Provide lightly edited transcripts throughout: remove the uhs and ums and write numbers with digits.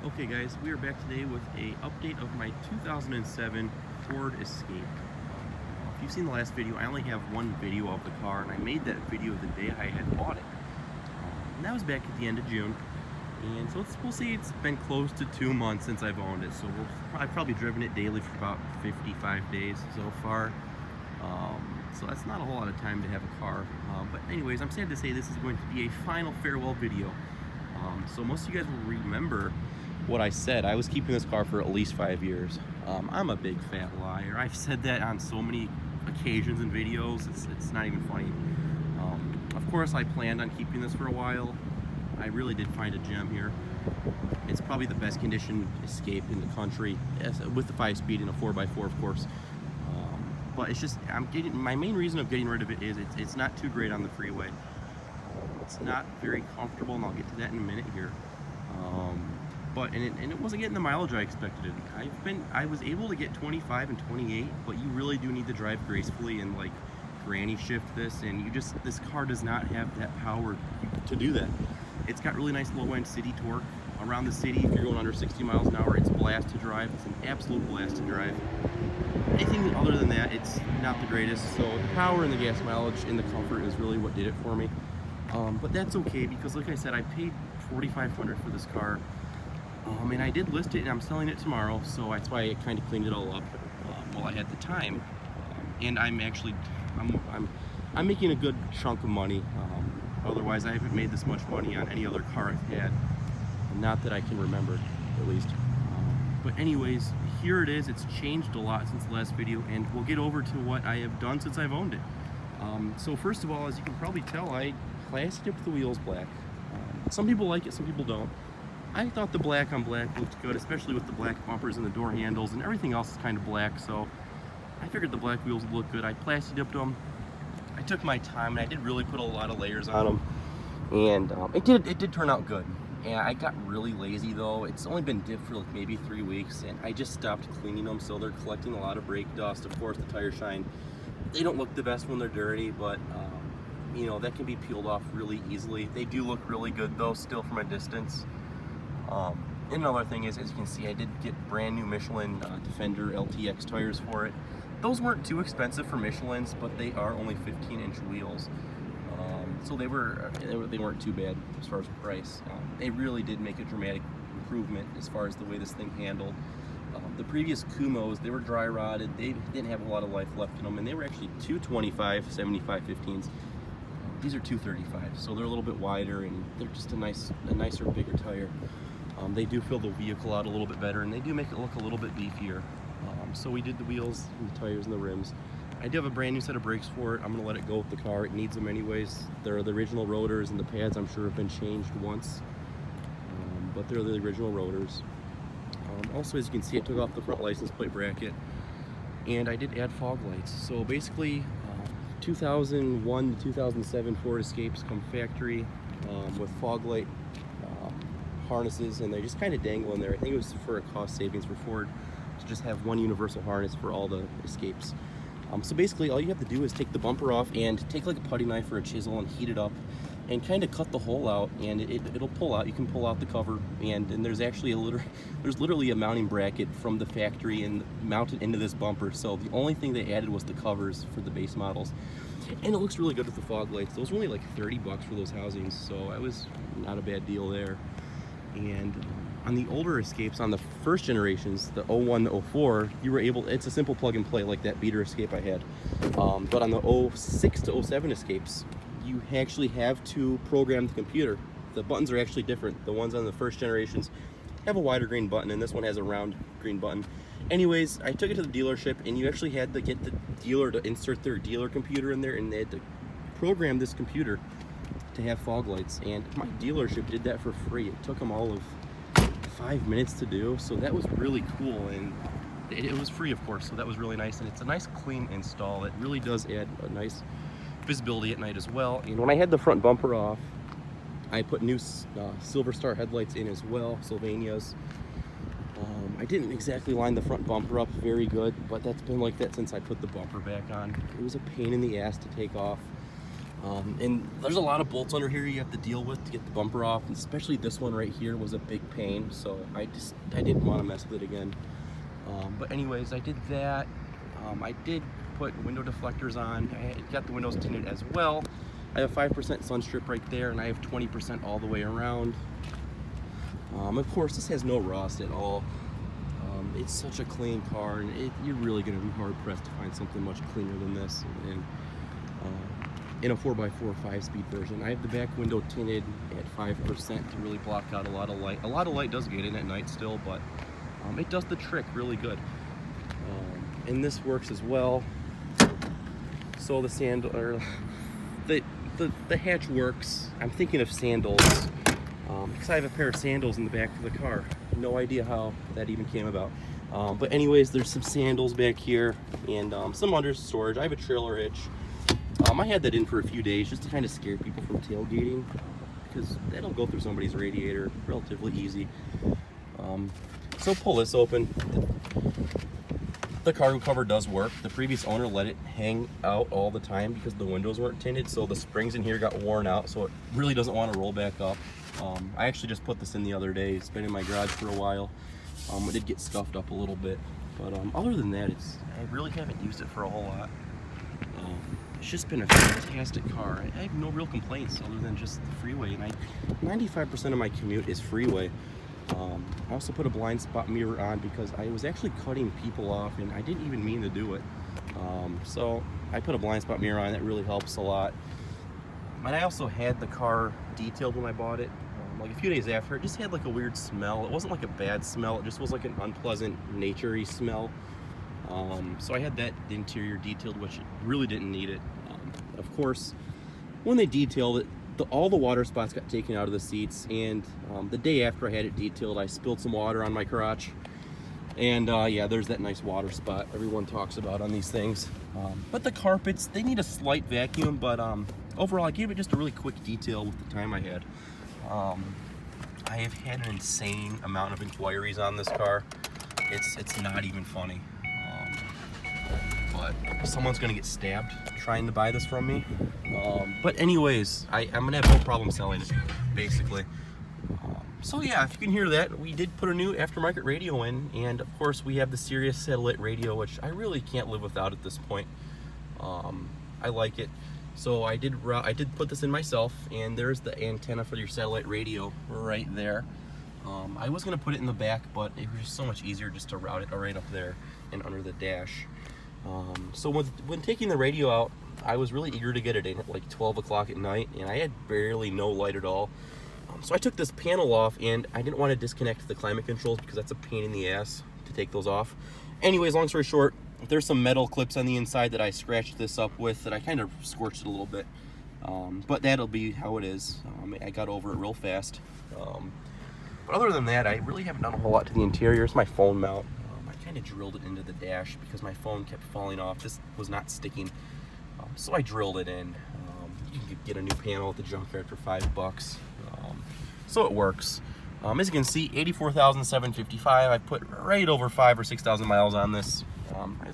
Okay guys, we are back today with a update of my 2007 Ford Escape. If you've seen the last video, I only have one video of the car, and I made that video the day I had bought it. And that was back at the end of June. And so we'll see, it's been close to 2 months since I've owned it. So I've probably driven it daily for about 55 days so far. So that's not a whole lot of time to have a car. But anyways, I'm sad to say this is going to be a final farewell video. So most of you guys will remember what I said. I was keeping this car for at least 5 years. I'm a big fat liar. I've said that on so many occasions and videos, it's not even funny. Of course, I planned on keeping this for a while. I really did find a gem here. It's probably the best condition Escape in the country, with the 5-speed and a 4x4, of course. But it's just, my main reason of getting rid of it is it's not too great on the freeway. It's not very comfortable, and I'll get to that in a minute here. And it wasn't getting the mileage I expected it. I was able to get 25 and 28, but you really do need to drive gracefully and like granny shift this, and this car does not have that power to do that. It's got really nice low end city torque around the city. If you're going under 60 miles an hour, it's a blast to drive. It's an absolute blast to drive. Anything other than that, it's not the greatest. So the power and the gas mileage and the comfort is really what did it for me. But that's okay, because like I said, I paid $4,500 for this car. And I did list it, and I'm selling it tomorrow, so that's why I kind of cleaned it all up while I had the time. And I'm making a good chunk of money. Otherwise, I haven't made this much money on any other car I've had, not that I can remember, at least. But anyways, here it is. It's changed a lot since the last video, and we'll get over to what I have done since I've owned it. So first of all, as you can probably tell, I plasticked the wheels black. Some people like it, some people don't. I thought the black on black looked good, especially with the black bumpers and the door handles, and everything else is kind of black, so I figured the black wheels would look good. I plasti dipped them. I took my time, and I did really put a lot of layers on them, and it did turn out good. And I got really lazy though. It's only been dipped for like maybe 3 weeks, and I just stopped cleaning them, so they're collecting a lot of brake dust. Of course, the tire shine. They don't look the best when they're dirty, but you know, that can be peeled off really easily. They do look really good though, still from a distance. And another thing is, as you can see, I did get brand new Michelin Defender LTX tires for it. Those weren't too expensive for Michelin's, but they are only 15-inch wheels. So they weren't too bad as far as price. They really did make a dramatic improvement as far as the way this thing handled. The previous Kumos, they were dry rotted. They didn't have a lot of life left in them, and they were actually 225 75 15s. These are 235, so they're a little bit wider, and they're just a nicer, bigger tire. They do fill the vehicle out a little bit better, and they do make it look a little bit beefier. So we did the wheels and the tires and the rims. I do have a brand new set of brakes for it. I'm gonna let it go with the car. It needs them anyways. They're the original rotors, and the pads I'm sure have been changed once, but they're the original rotors. Also, as you can see, I took off the front license plate bracket, and I did add fog lights. So basically, 2001 to 2007 Ford Escapes come factory with fog light harnesses, and they just kind of dangle in there. I think it was for a cost savings for Ford to just have one universal harness for all the Escapes. So basically, all you have to do is take the bumper off and take like a putty knife or a chisel and heat it up and kind of cut the hole out, and it'll pull out. You can pull out the cover, and there's actually there's literally a mounting bracket from the factory and mounted into this bumper. So the only thing they added was the covers for the base models, and it looks really good with the fog lights. Those were only like 30 bucks for those housings, so it was not a bad deal there. And on the older Escapes, on the first generations, the 01 to 04, you were able, it's a simple plug and play like that beater Escape I had. But on the 06 to 07 Escapes, you actually have to program the computer. The buttons are actually different. The ones on the first generations have a wider green button, and this one has a round green button. Anyways, I took it to the dealership, and you actually had to get the dealer to insert their dealer computer in there, and they had to program this computer to have fog lights, and my dealership did that for free. It took them all of 5 minutes to do, so that was really cool, and it was free, of course, so that was really nice, and it's a nice clean install. It really does add a nice visibility at night as well. And when I had the front bumper off, I put new Silver Star headlights in as well, Sylvanias. I didn't exactly line the front bumper up very good, but that's been like that since I put the bumper back on. It was a pain in the ass to take off. And there's a lot of bolts under here you have to deal with to get the bumper off, and especially this one right here was a big pain, so I didn't want to mess with it again. But anyways, I did that. I did put window deflectors on. I got the windows tinted as well. I have 5% sun strip right there, and I have 20% all the way around. Of course, this has no rust at all. It's such a clean car, and you're really going to be hard pressed to find something much cleaner than this. And in a 4x4 5-speed version, I have the back window tinted at 5% to really block out a lot of light. A lot of light does get in at night still, but it does the trick really good. And this works as well. So the sandal, or the hatch works. I'm thinking of sandals because I have a pair of sandals in the back of the car. No idea how that even came about. But anyways, there's some sandals back here and some under storage. I have a trailer hitch. I had that in for a few days just to kind of scare people from tailgating, because that'll go through somebody's radiator relatively easy. So pull this open. The cargo cover does work. The previous owner let it hang out all the time because the windows weren't tinted, so the springs in here got worn out, so it really doesn't want to roll back up. I actually just put this in the other day. It's been in my garage for a while. It did get scuffed up a little bit, but other than that, I really haven't used it for a whole lot. It's just been a fantastic car. I have no real complaints other than just the freeway, and 95% of my commute is freeway. I also put a blind spot mirror on because I was actually cutting people off and I didn't even mean to do it. So I put a blind spot mirror on. That really helps a lot. And I also had the car detailed when I bought it. Like a few days after, it just had like a weird smell. It wasn't like a bad smell, it just was like an unpleasant nature-y smell. So I had that interior detailed, which really didn't need it. Of course, when they detailed it, all the water spots got taken out of the seats, and the day after I had it detailed, I spilled some water on my crotch. And yeah, there's that nice water spot everyone talks about on these things. But the carpets, they need a slight vacuum, but overall I gave it just a really quick detail with the time I had. I have had an insane amount of inquiries on this car. It's not even funny. But someone's gonna get stabbed trying to buy this from me. But anyways, I'm gonna have no problem selling it, basically. So yeah, if you can hear that, we did put a new aftermarket radio in, and of course we have the Sirius satellite radio, which I really can't live without at this point. I like it. So I did put this in myself, and there's the antenna for your satellite radio right there. I was gonna put it in the back, but it was just so much easier just to route it right up there and under the dash. So when taking the radio out, I was really eager to get it in at like 12 o'clock at night, and I had barely no light at all. So I took this panel off, and I didn't want to disconnect the climate controls because that's a pain in the ass to take those off. Anyways, long story short, there's some metal clips on the inside that I scratched this up with, that I kind of scorched it a little bit. But that'll be how it is. I got over it real fast. But other than that, I really haven't done a whole lot to the interior. It's my phone mount. I kind of drilled it into the dash because my phone kept falling off. This was not sticking. So I drilled it in. You can get a new panel at the junkyard for $5. So it works. As you can see, 84,755. I put right over 5,000 or 6,000 miles on this.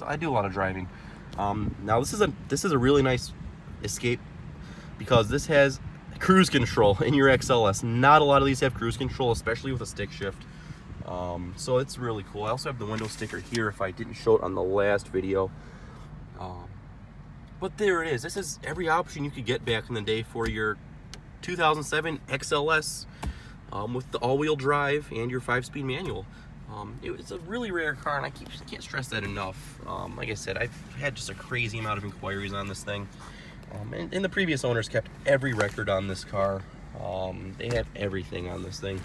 I do a lot of driving. Now this is a really nice Escape because this has cruise control in your XLS. Not a lot of these have cruise control, especially with a stick shift. So it's really cool. I also have the window sticker here if I didn't show it on the last video. But there it is. This is every option you could get back in the day for your 2007 XLS with the all-wheel drive and your 5-speed manual. It's a really rare car, and I can't stress that enough. Like I said, I've had just a crazy amount of inquiries on this thing. And the previous owners kept every record on this car. They have everything on this thing.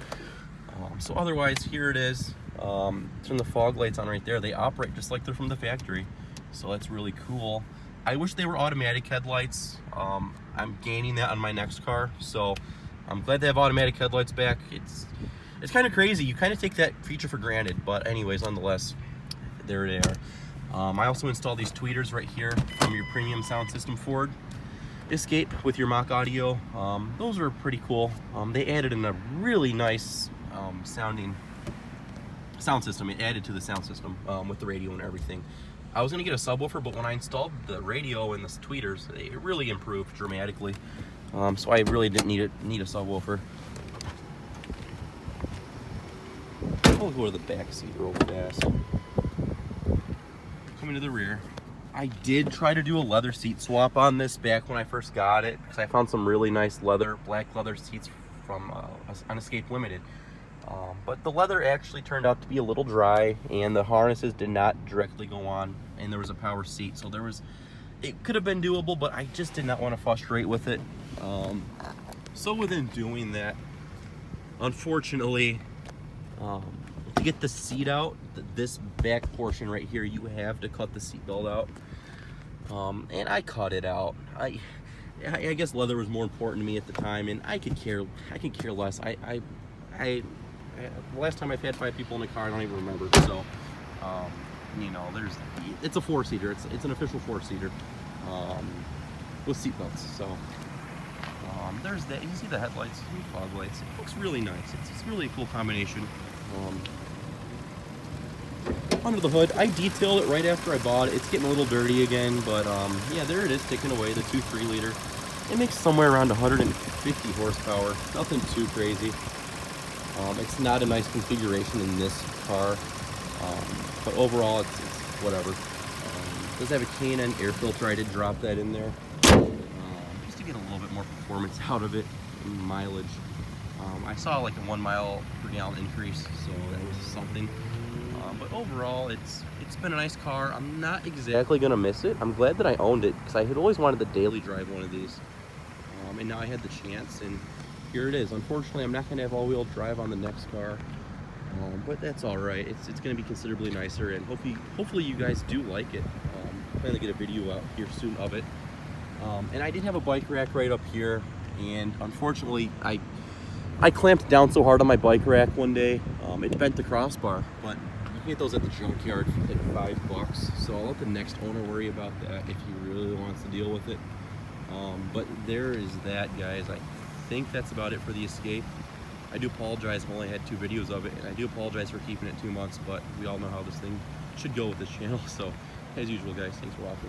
So otherwise, here it is. Turn the fog lights on right there. They operate just like they're from the factory. So that's really cool. I wish they were automatic headlights. I'm gaining that on my next car, so I'm glad they have automatic headlights back. It's kind of crazy. You kind of take that feature for granted, but anyways, nonetheless, there they are. I also installed these tweeters right here from your premium sound system Ford Escape with your Mach Audio. Those are pretty cool. They added in a really nice sounding sound system. It added to the sound system with the radio and everything. I was gonna get a subwoofer, but when I installed the radio and the tweeters, it really improved dramatically. So I really didn't need a subwoofer. I'll go to the back seat real fast. Coming to the rear. I did try to do a leather seat swap on this back when I first got it, because I found some really nice black leather seats from on Escape Limited. But the leather actually turned out to be a little dry, and the harnesses did not directly go on, and there was a power seat, so it could have been doable, but I just did not want to frustrate with it. So within doing that, unfortunately, to get the seat out, this back portion right here, you have to cut the seat belt out. And I cut it out. I guess leather was more important to me at the time, and I could care less. The last time I've had 5 people in a car, I don't even remember. So, you know, it's a 4-seater. It's an official 4-seater with seat belts. So, there's that. You see the headlights, fog lights. It looks really nice. It's really a cool combination. Under the hood, I detailed it right after I bought it. It's getting a little dirty again, but yeah, there it is, ticking away, the 2 3-liter. It makes somewhere around 150 horsepower, nothing too crazy. It's not a nice configuration in this car, but overall it's whatever. It does have a K&N air filter. I did drop that in there just to get a little bit more performance out of it and mileage. I saw like a 1 mile per gallon increase, so that was something. But overall, it's been a nice car. I'm not exactly gonna miss it. I'm glad that I owned it, because I had always wanted to daily drive one of these, and now I had the chance, and here it is. Unfortunately, I'm not gonna have all-wheel drive on the next car, but that's all right. It's gonna be considerably nicer, and hopefully you guys do like it. I plan to get a video out here soon of it. And I did have a bike rack right up here, and unfortunately, I clamped down so hard on my bike rack one day, it bent the crossbar, but you can get those at the junkyard for like $5, so I'll let the next owner worry about that if he really wants to deal with it. But there is that, guys. I think that's about it for the Escape. I do apologize, I've only had 2 videos of it, and I do apologize for keeping it 2 months, but we all know how this thing should go with this channel. So as usual, guys, thanks for watching.